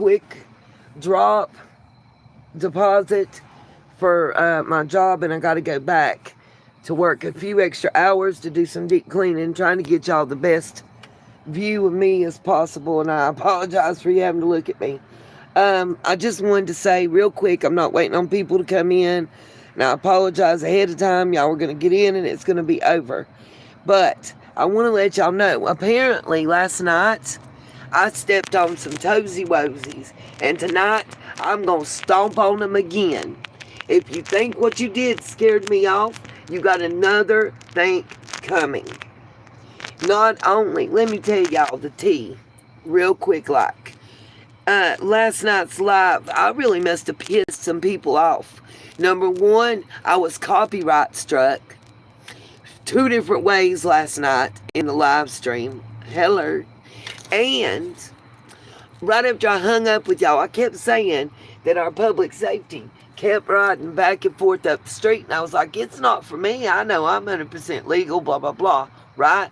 quick drop deposit for my job, and I got to go back to work a few extra hours to do some deep cleaning, trying to get y'all the best view of me as possible. And I apologize for you having to look at me. I just wanted to say real quick, I'm not waiting on people to come in. And I apologize ahead of time. Y'all were going to get in and it's going to be over. But I want to let y'all know, apparently last night I stepped on some toesy woesies. And tonight I'm going to stomp on them again. If you think what you did scared me off, you got another thing coming. Not only, let me tell y'all the tea real quick like. Last night's live, I really must have pissed some people off. Number one, I was copyright struck 2 different ways last night in the live stream. Hello. And right after I hung up with y'all, I kept saying that our public safety kept riding back and forth up the street. And I was like, it's not for me. I know I'm 100% legal, blah, blah, blah. Right?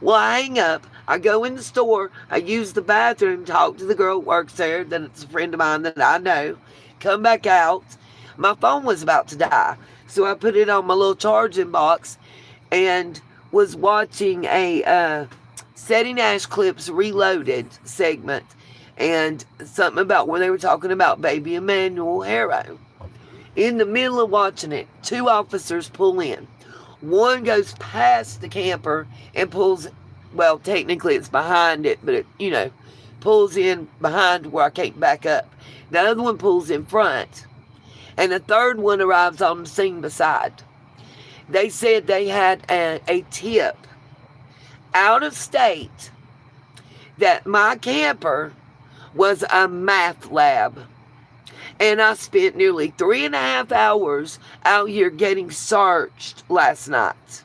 Well, I hang up. I go in the store. I use the bathroom, talk to the girl who works there. Then it's a friend of mine that I know. Come back out. My phone was about to die. So I put it on my little charging box and was watching a Setting Ash Clips Reloaded segment. And something about where they were talking about baby Emmanuel Harrow. In the middle of watching it, 2 officers pull in. One goes past the camper and pulls, well, technically it's behind it, but it, pulls in behind where I can't back up. The other one pulls in front. And the third one arrives on the scene beside. They said they had a tip out of state that my camper was a math lab. And I spent nearly 3.5 hours out here getting searched last night.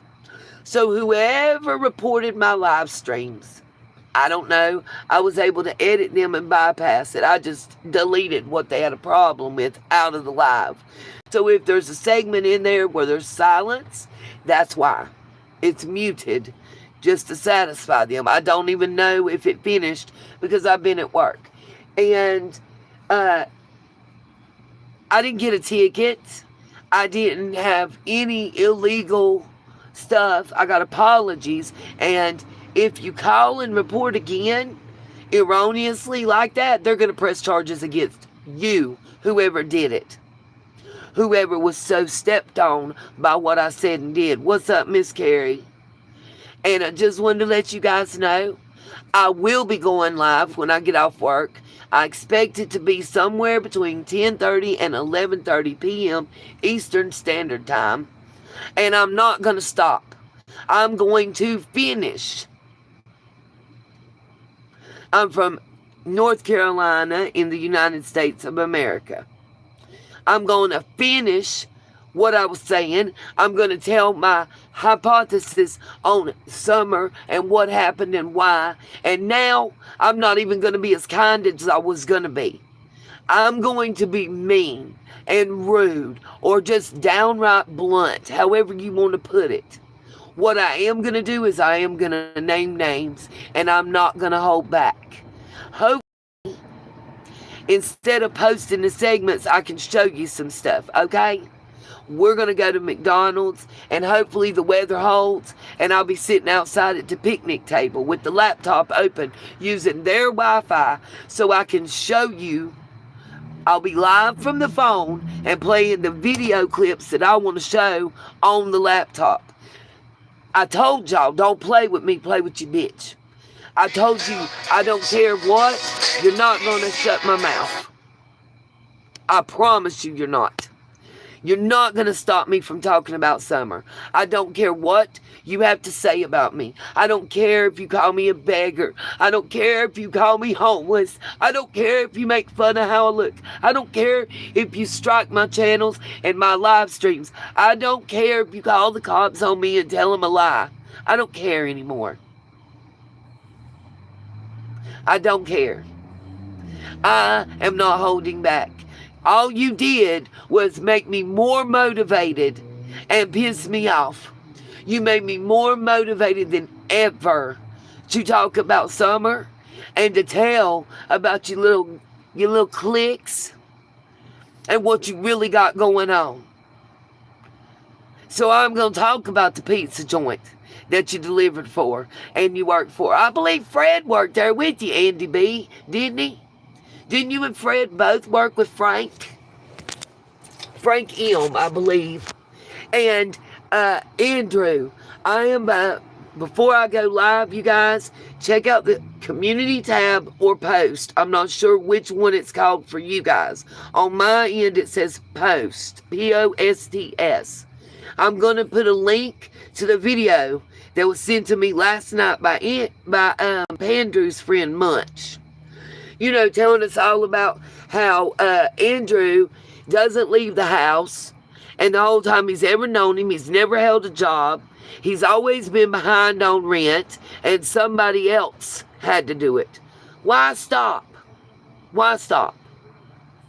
So whoever reported my live streams, I don't know. I was able to edit them and bypass it. I just deleted what they had a problem with out of the live. So if there's a segment in there where there's silence, that's why. It's muted just to satisfy them. I don't even know if it finished because I've been at work. And I didn't get a ticket. I didn't have any illegal stuff. I got apologies. And if you call and report again, erroneously like that, they're going to press charges against you, whoever did it. Whoever was so stepped on by what I said and did. What's up, Miss Carrie? And I just wanted to let you guys know, I will be going live when I get off work. I expect it to be somewhere between 10:30 and 11:30 p.m. Eastern Standard Time. And I'm not going to stop. I'm going to finish. I'm from North Carolina in the United States of America. I'm going to finish what I was saying. I'm going to tell my hypothesis on summer and what happened and why. And now I'm not even going to be as kind as I was going to be. I'm going to be mean and rude or just downright blunt, however you want to put it. What I am going to do is I am going to name names and I'm not going to hold back. Hopefully, instead of posting the segments, I can show you some stuff, okay? We're going to go to McDonald's and hopefully the weather holds and I'll be sitting outside at the picnic table with the laptop open using their Wi-Fi so I can show you. I'll be live from the phone and playing the video clips that I want to show on the laptop. I told y'all, don't play with me, play with your bitch. I told you, I don't care what, you're not going to shut my mouth. I promise you're not. You're not going to stop me from talking about summer. I don't care what you have to say about me. I don't care if you call me a beggar. I don't care if you call me homeless. I don't care if you make fun of how I look. I don't care if you strike my channels and my live streams. I don't care if you call the cops on me and tell them a lie. I don't care anymore. I don't care. I am not holding back. All you did was make me more motivated and piss me off. You made me more motivated than ever to talk about summer and to tell about your little your little clicks, and what you really got going on. So I'm going to talk about the pizza joint that you delivered for and you worked for. I believe Fred worked there with you, Andy B, didn't he? Didn't you and Fred both work with Frank? Frank M, I believe. And Andrew, I am, before I go live, you guys, check out the community tab or post. I'm not sure which one it's called for you guys. On my end, it says post, Posts. I'm going to put a link to the video that was sent to me last night by Andrew's friend Munch. You know, telling us all about how Andrew doesn't leave the house, and the whole time he's ever known him, he's never held a job. He's always been behind on rent, and somebody else had to do it. Why stop? Why stop?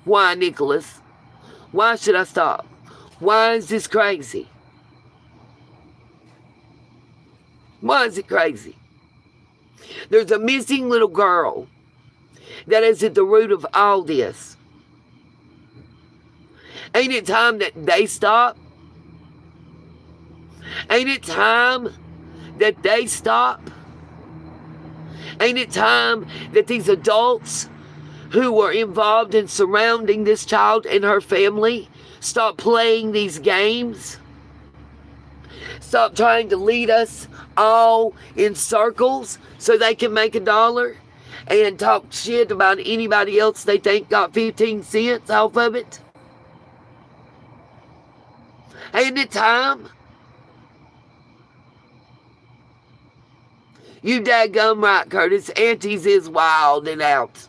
Why, Nicholas? Why should I stop? Why is this crazy? Why is it crazy? There's a missing little girl that is at the root of all this. Ain't it time that they stop? Ain't it time that they stop? Ain't it time that these adults who were involved in surrounding this child and her family stop playing these games? Stop trying to lead us all in circles so they can make $1 and talk shit about anybody else they think got 15 cents off of it? Ain't it time? You daggum right, Curtis. Aunties is wild and out.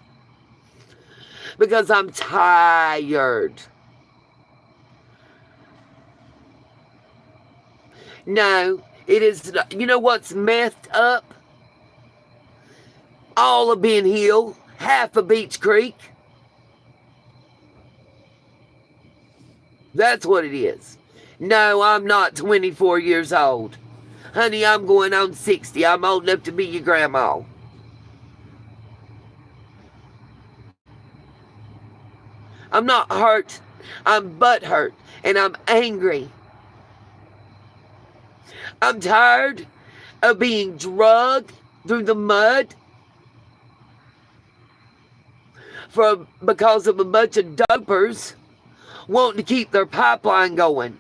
Because I'm tired. No, it is not. You know what's messed up? All of Ben Hill, half of Beach Creek. That's what it is. No, I'm not 24 years old. Honey, I'm going on 60. I'm old enough to be your grandma. I'm not hurt. I'm butthurt. And I'm angry. I'm tired of being drugged through the mud because of a bunch of dopers wanting to keep their pipeline going.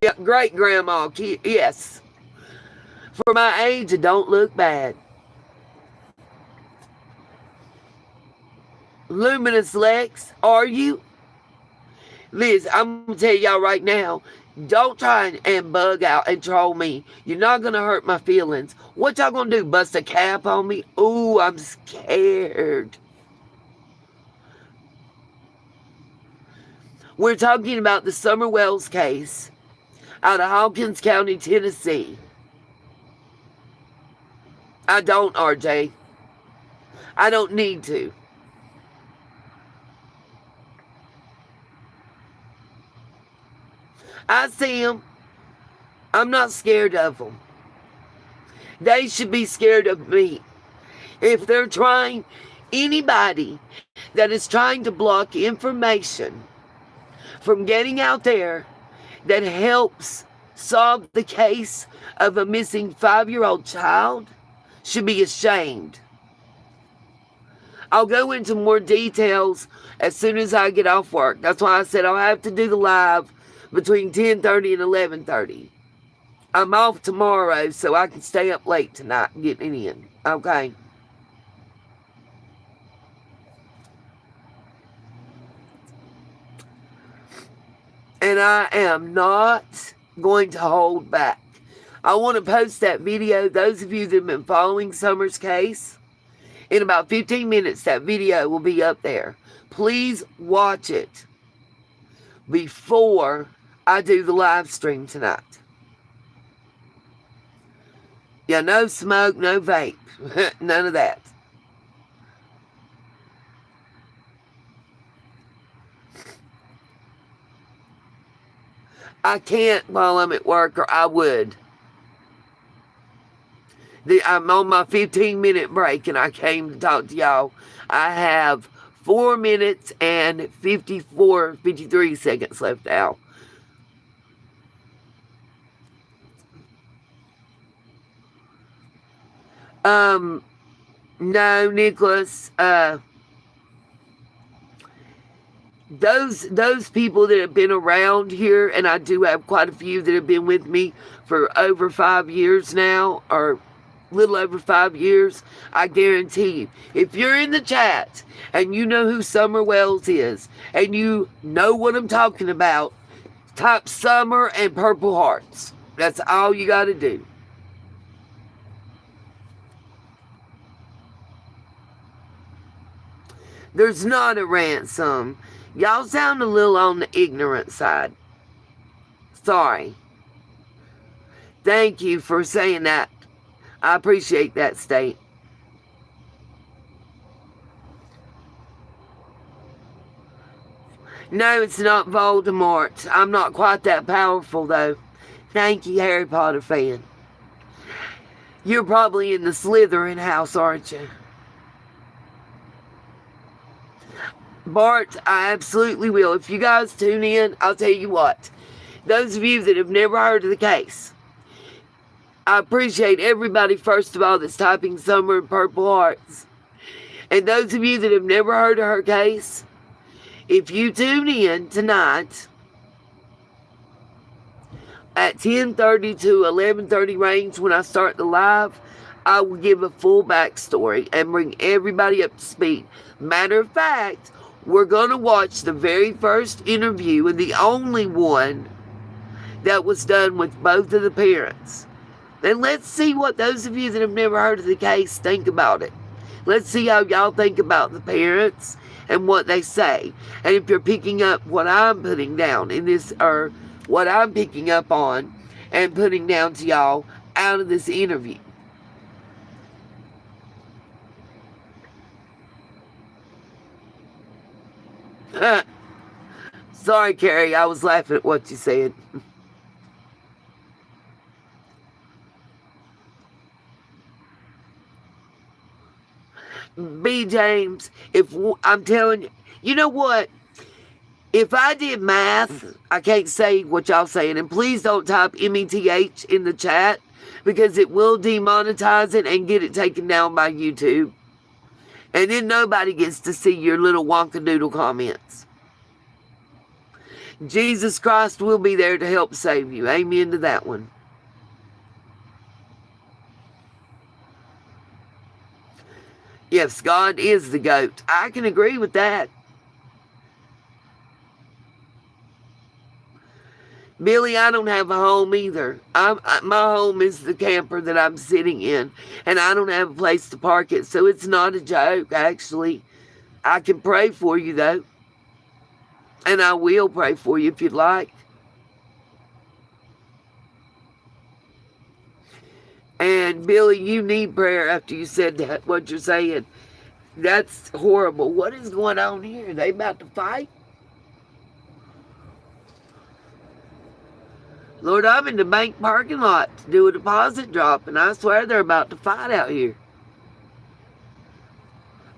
Yeah, great grandma, yes. For my age, it don't look bad. Luminous Lex, are you? Liz, I'm going to tell y'all right now, don't try and bug out and troll me. You're not going to hurt my feelings. What y'all going to do, bust a cap on me? Ooh, I'm scared. We're talking about the Summer Wells case out of Hawkins County, Tennessee. I don't, RJ. I don't need to. I see them. I'm not scared of them. They should be scared of me. If they're trying, anybody that is trying to block information from getting out there that helps solve the case of a missing 5-year-old child should be ashamed. I'll go into more details as soon as I get off work. That's why I said I'll have to do the live between 10:30 and 11:30. I'm off tomorrow, so I can stay up late tonight getting it in. Okay? And I am not going to hold back. I want to post that video. Those of you that have been following Summer's case, in about 15 minutes, that video will be up there. Please watch it before I do the live stream tonight. Yeah, no smoke, no vape. None of that. I can't while I'm at work, or I would. I'm on my 15-minute break, and I came to talk to y'all. I have 4 minutes and 53 seconds left out. No, Nicholas, those people that have been around here, and I do have quite a few that have been with me for over 5 years now, or a little over 5 years, I guarantee you, if you're in the chat and you know who Summer Wells is, and you know what I'm talking about, type Summer and Purple Hearts. That's all you got to do. There's not a ransom. Y'all sound a little on the ignorant side. Sorry. Thank you for saying that. I appreciate that, State. No, it's not Voldemort. I'm not quite that powerful, though. Thank you, Harry Potter fan. You're probably in the Slytherin house, aren't you? Bart, I absolutely will. If you guys tune in, I'll tell you what. Those of you that have never heard of the case, I appreciate everybody, first of all, that's typing Summer and Purple Hearts. And those of you that have never heard of her case, if you tune in tonight at 10:30 to 11:30 range when I start the live, I will give a full backstory and bring everybody up to speed. Matter of fact, we're going to watch the very first interview and the only one that was done with both of the parents. And let's see what those of you that have never heard of the case think about it. Let's see how y'all think about the parents and what they say. And if you're picking up what I'm putting down in this, or what I'm picking up on and putting down to y'all out of this interview. Sorry, Carrie, I was laughing at what you said. B. James, if I'm telling you, you know what? If I did math, I can't say what y'all saying, and please don't type METH in the chat because it will demonetize it and get it taken down by YouTube. And then nobody gets to see your little wonkadoodle comments. Jesus Christ will be there to help save you. Amen to that one. Yes, God is the goat. I can agree with that. Billy, I don't have a home either. My home is the camper that I'm sitting in, and I don't have a place to park it, so it's not a joke, actually. I can pray for you, though, and I will pray for you if you'd like. And Billy, you need prayer after you said that, what you're saying. That's horrible. What is going on here? Are they about to fight? Lord, I'm in the bank parking lot to do a deposit drop, and I swear they're about to fight out here.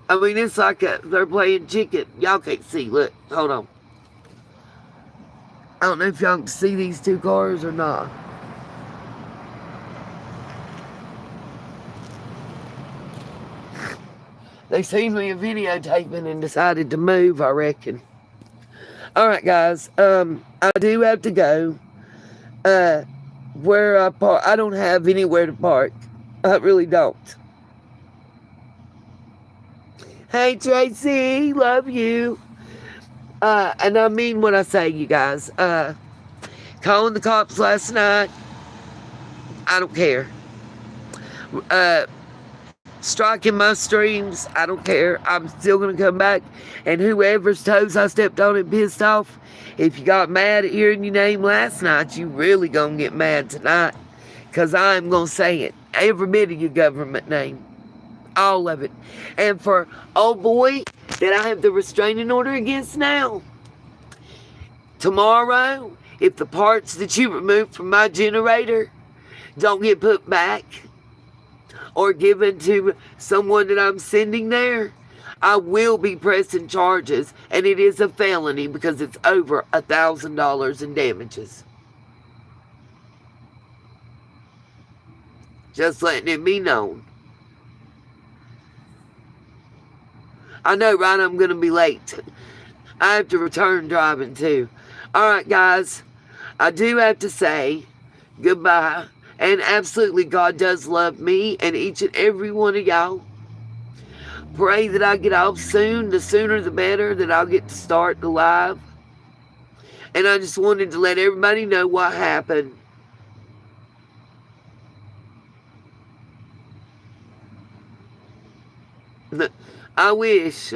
I mean, it's like they're playing chicken. Y'all can't see. Look, hold on. I don't know if y'all can see these two cars or not. They seen me videotaping and decided to move, I reckon. All right, guys. I do have to go. Where I park, I don't have anywhere to park. I really don't. Hey, Tracy, love you. And I mean what I say, you guys. Calling the cops last night, I don't care. Striking my streams, I don't care. I'm still going to come back. And whoever's toes I stepped on and pissed off, if you got mad at hearing your name last night, you really going to get mad tonight. Because I'm going to say it. Every bit of your government name. All of it. And for old boy that I have the restraining order against now, tomorrow, if the parts that you removed from my generator don't get put back, or given to someone that I'm sending there, I will be pressing charges, and it is a felony because it's over $1,000 in damages. Just letting it be known. I know, right? I'm going to be late. I have to return driving too. All right, guys. I do have to say goodbye. And absolutely, God does love me and each and every one of y'all. Pray that I get off soon. The sooner the better, that I'll get to start the live. And I just wanted to let everybody know what happened. I wish.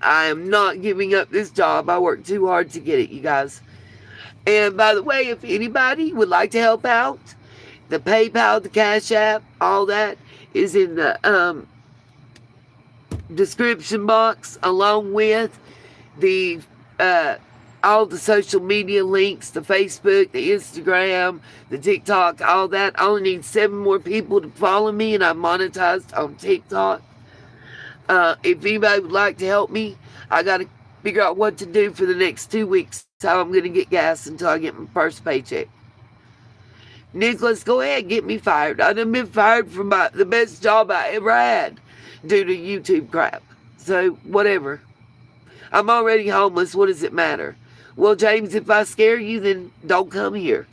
I am not giving up this job. I worked too hard to get it, you guys. And by the way, if anybody would like to help out, the PayPal, the Cash App, all that is in the description box, along with the all the social media links, the Facebook, the Instagram, the TikTok, all that. I only need 7 more people to follow me, and I'm monetized on TikTok. If anybody would like to help me, I got to figure out what to do for the next 2 weeks, how I'm going to get gas until I get my first paycheck. Nicholas, go ahead, get me fired. I've been fired from the best job I ever had due to YouTube crap. So, whatever. I'm already homeless. What does it matter? Well, James, if I scare you, then don't come here.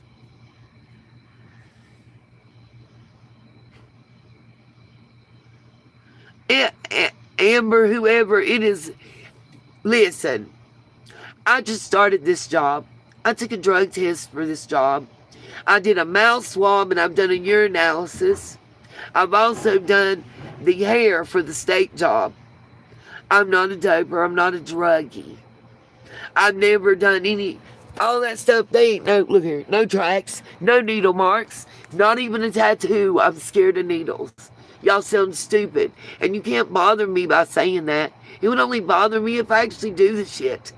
Amber, whoever it is, listen, I just started this job. I took a drug test for this job. I did a mouth swab, and I've done a urinalysis. I've also done the hair for the state job. I'm not a doper. I'm not a druggie. I've never done all that stuff. They ain't look here, no tracks, no needle marks, not even a tattoo. I'm scared of needles. Y'all sound stupid. And you can't bother me by saying that. It would only bother me if I actually do the shit.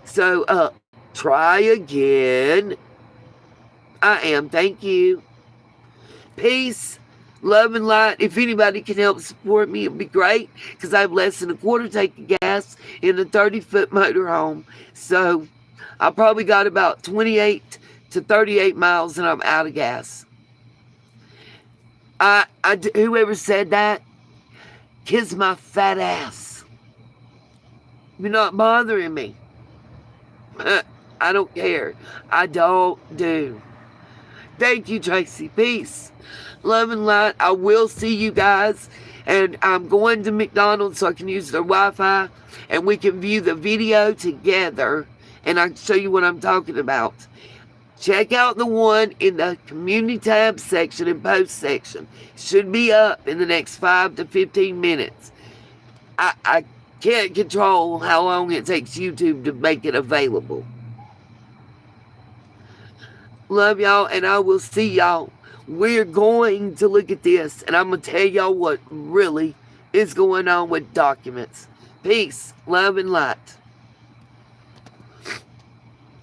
So, try again. I am. Thank you. Peace, love, and light. If anybody can help support me, it'd be great. Because I have less than a quarter tank of gas in a 30-foot motorhome. So, I probably got about 28 to 38 miles and I'm out of gas. Whoever said that, kiss my fat ass. You're not bothering me. I don't care. I don't do. Thank you, Tracy. Peace, love, and light. I will see you guys. And I'm going to McDonald's so I can use their Wi-Fi. And we can view the video together. And I can show you what I'm talking about. Check out the one in the community tab section and post section. Should be up in the next 5 to 15 minutes. I can't control how long it takes YouTube to make it available. Love y'all, and I will see y'all. We're going to look at this, and I'm going to tell y'all what really is going on with documents. Peace, love, and light.